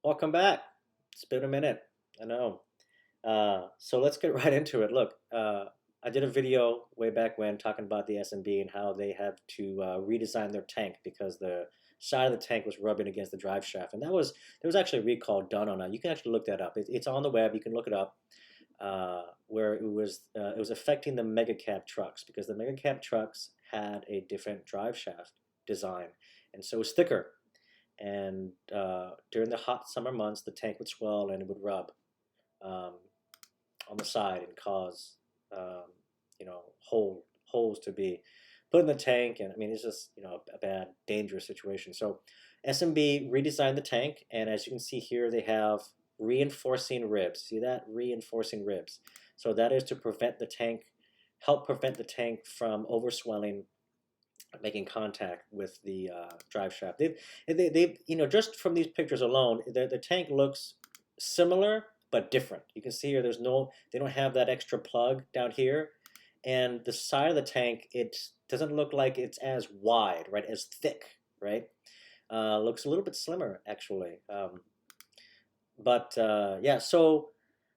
Welcome back. It's been a minute. I know. So let's get right into it. Look, I did a video way back when talking about the S&B and how they have to redesign their tank because the side of the tank was rubbing against the drive shaft, and there was actually a recall done on that. You can actually look that up. It's on the web. You can look it up. Where it was affecting the mega cab trucks because the mega cab trucks had a different drive shaft design, and so it was thicker. And during the hot summer months, the tank would swell and it would rub um, on the side and cause um, holes to be put in the tank. And I mean, it's just a bad, dangerous situation. So SMB redesigned the tank, and as you can see here, they have reinforcing ribs. See that? Reinforcing ribs. So that is to help prevent the tank from overswelling, making contact with the drive shaft. They've just from these pictures alone, the tank looks similar but different. You can see here they don't have that extra plug down here, and the side of the tank, it doesn't look like it's as wide, right, as thick, right? Looks a little bit slimmer actually. But yeah, so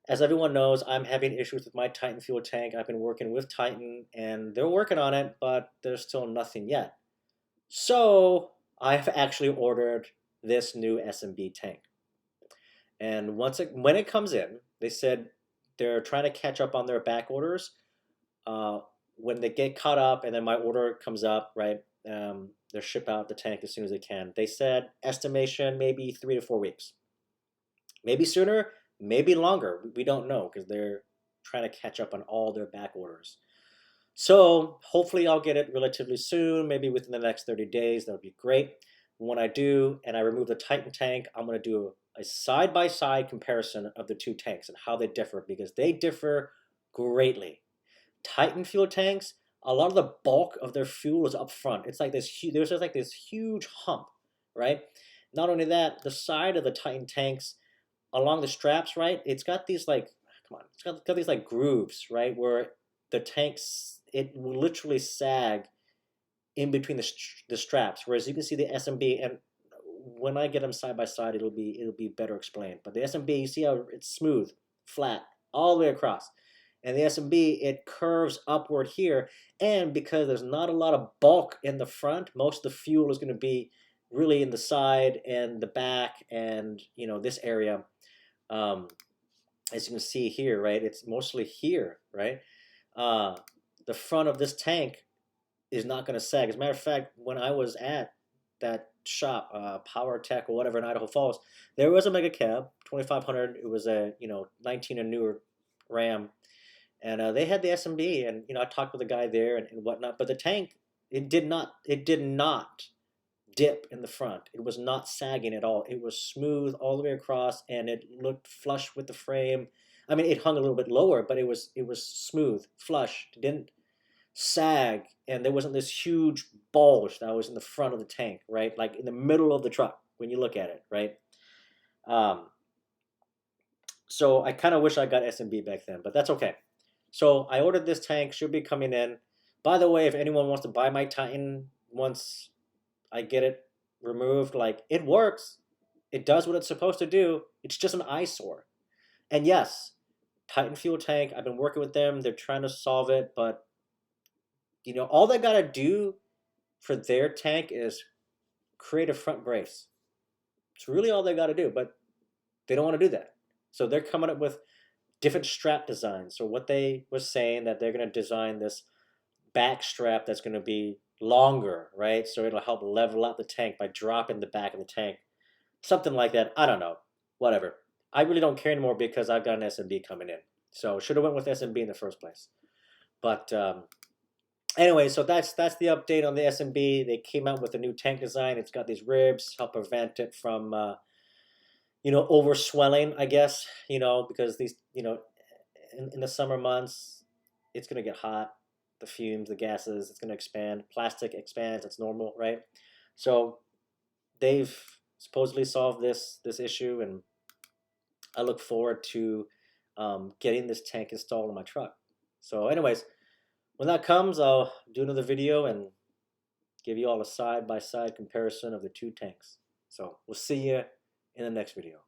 as everyone knows, I'm having issues with my Titan fuel tank. I've been working with Titan, and they're working on it, but there's still nothing yet. So I've actually ordered this new S&B tank. And when it comes in, they said they're trying to catch up on their back orders. Uh, when they get caught up and then my order comes up, right, they'll ship out the tank as soon as they can. They said estimation maybe 3 to 4 weeks. Maybe sooner, maybe longer. We don't know because they're trying to catch up on all their back orders. So hopefully I'll get it relatively soon, maybe within the next 30 days. That would be great. When I do and I remove the Titan tank, I'm going to do a side-by-side comparison of the two tanks and how they differ because they differ greatly. Titan fuel tanks, a lot of the bulk of their fuel is up front. It's like there's just like this huge hump, right? Not only that, the side of the Titan tanks along the straps, right? It's got these like, come on, got these like grooves, right? Where the tanks, it will literally sag in between the straps. Whereas you can see the SMB, and when I get them side by side, it'll be better explained. But the SMB, you see how it's smooth, flat, all the way across. And the SMB, it curves upward here. And because there's not a lot of bulk in the front, most of the fuel is going to be really in the side and the back and this area. Um, as you can see here, right, it's mostly here, right? Uh, the front of this tank is not going to sag. As a matter of fact, when I was at that shop, Power Tech or whatever in Idaho Falls, there was a mega cab, 2500. It was a 19 and newer Ram, and they had the SMB, and I talked with the guy there and whatnot. But the tank, it did not dip in the front. It was not sagging at all. It was smooth all the way across, and it looked flush with the frame. I mean, it hung a little bit lower, but it was smooth, flush. It didn't sag, and there wasn't this huge bulge that was in the front of the tank, right? Like in the middle of the truck when you look at it, right? Um, so I kind of wish I got SMB back then, but that's okay. So I ordered this tank, should be coming in. By the way, if anyone wants to buy my Titan once I get it removed, like it works. It does what it's supposed to do. It's just an eyesore. And yes, Titan fuel tank, I've been working with them. They're trying to solve it, but all they got to do for their tank is create a front brace. It's really all they got to do, but they don't want to do that. So they're coming up with different strap designs. So what they was saying that they're going to design this back strap that's going to be longer, right? So it'll help level out the tank by dropping the back of the tank. Something like that. I don't know. Whatever. I really don't care anymore because I've got an SMB coming in. So should have went with SMB in the first place. But anyway, so that's the update on the SMB. They came out with a new tank design. It's got these ribs, help prevent it from overswelling, I guess, because these, in the summer months, it's going to get hot. The fumes, the gases, it's going to expand. Plastic expands, it's normal, right? So they've supposedly solved this issue, and I look forward to getting this tank installed in my truck. So anyways, when that comes, I'll do another video and give you all a side-by-side comparison of the two tanks. So we'll see you in the next video.